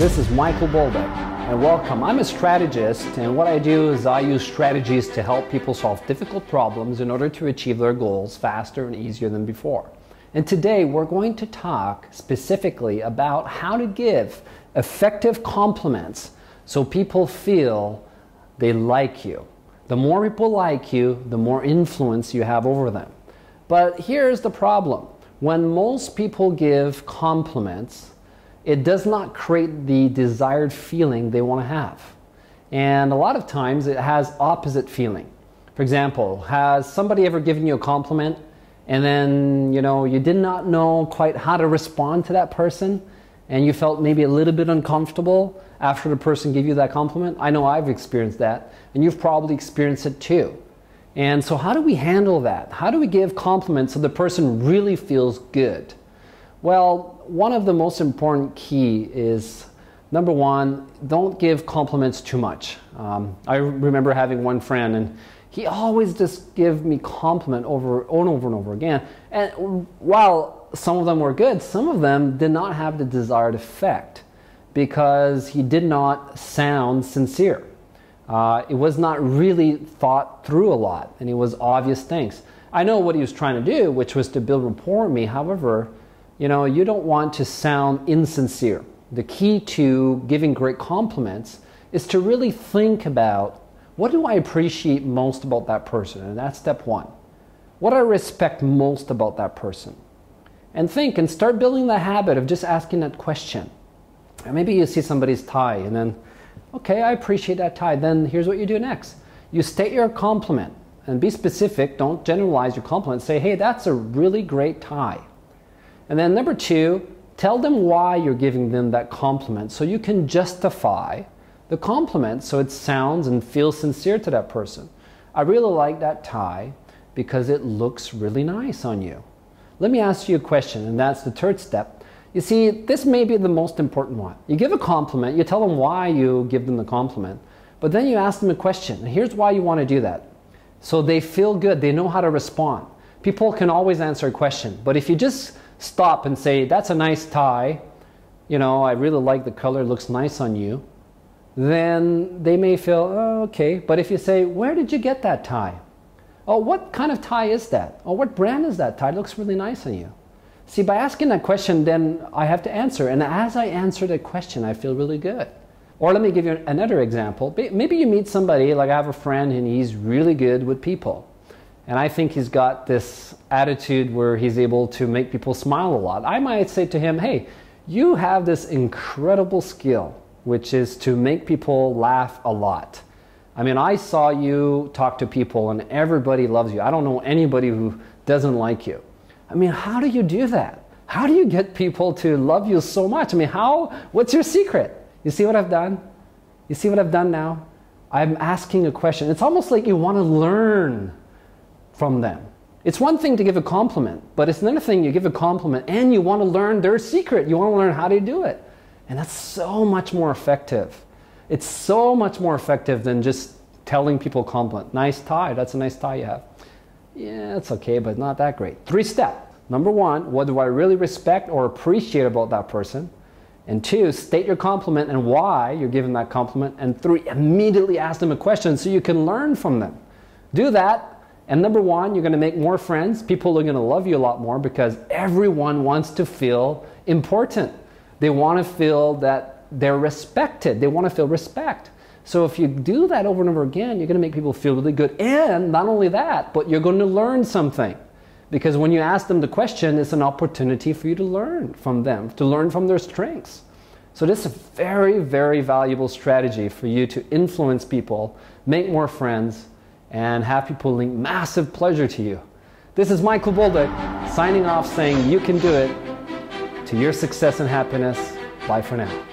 This is Michael Bolduc, and welcome. I'm a strategist, and what I do is I use strategies to help people solve difficult problems in order to achieve their goals faster and easier than before. And today we're going to talk specifically about how to give effective compliments so people feel they like you. The more people like you, the more influence you have over them. But here's the problem. When most people give compliments, it does not create the desired feeling they want to have. And a lot of times it has opposite feeling. For example, has somebody ever given you a compliment and then, you did not know quite how to respond to that person and you felt maybe a little bit uncomfortable after the person gave you that compliment? I know I've experienced that, and you've probably experienced it too. And so how do we handle that? How do we give compliments so the person really feels good? Well, one of the most important key is, number one, don't give compliments too much. I remember having one friend, and he always just gave me compliment over and over again. And while some of them were good, some of them did not have the desired effect because he did not sound sincere. It was not really thought through a lot, and it was obvious things. I know what he was trying to do, which was to build rapport with me. However, you don't want to sound insincere. The key to giving great compliments is to really think about, what do I appreciate most about that person? And that's step one. What do I respect most about that person? And think and start building the habit of just asking that question. And maybe you see somebody's tie and then, okay, I appreciate that tie. Then here's what you do next. You state your compliment and be specific. Don't generalize your compliment. Say, hey, that's a really great tie. And then number two, tell them why you're giving them that compliment so you can justify the compliment so it sounds and feels sincere to that person. I really like that tie because it looks really nice on you. Let me ask you a question, and that's the third step. You see, this may be the most important one. You give a compliment, you tell them why you give them the compliment, but then you ask them a question. And here's why you want to do that. So they feel good, they know how to respond. People can always answer a question, but if you just stop and say, that's a nice tie, I really like the color, it looks nice on you, then they may feel, oh, okay. But if you say, where did you get that tie? Oh, what kind of tie is that? Oh, what brand is that tie? It looks really nice on you. See, by asking that question, then I have to answer. And as I answer the question, I feel really good. Or let me give you another example. Maybe you meet somebody, like I have a friend and he's really good with people. And I think he's got this attitude where he's able to make people smile a lot. I might say to him, hey, you have this incredible skill, which is to make people laugh a lot. I mean, I saw you talk to people and everybody loves you. I don't know anybody who doesn't like you. I mean, how do you do that? How do you get people to love you so much? I mean, what's your secret? You see what I've done? You see what I've done now? I'm asking a question. It's almost like you want to learn from them. It's one thing to give a compliment, but it's another thing you give a compliment and you want to learn their secret. You want to learn how to do it. And that's so much more effective. It's so much more effective than just telling people compliment. Nice tie, that's a nice tie you have. Yeah, it's okay, but not that great. 3-step. Number one, what do I really respect or appreciate about that person? And 2, state your compliment and why you're giving that compliment. And 3, immediately ask them a question so you can learn from them. Do that, and number 1, you're going to make more friends. People are going to love you a lot more because everyone wants to feel important. They want to feel that they're respected. They want to feel respect. So if you do that over and over again, you're going to make people feel really good. And not only that, but you're going to learn something. Because when you ask them the question, it's an opportunity for you to learn from them, to learn from their strengths. So this is a very, very valuable strategy for you to influence people, make more friends, and have people link massive pleasure to you. This is Michael Bolduc signing off saying you can do it. To your success and happiness. Bye for now.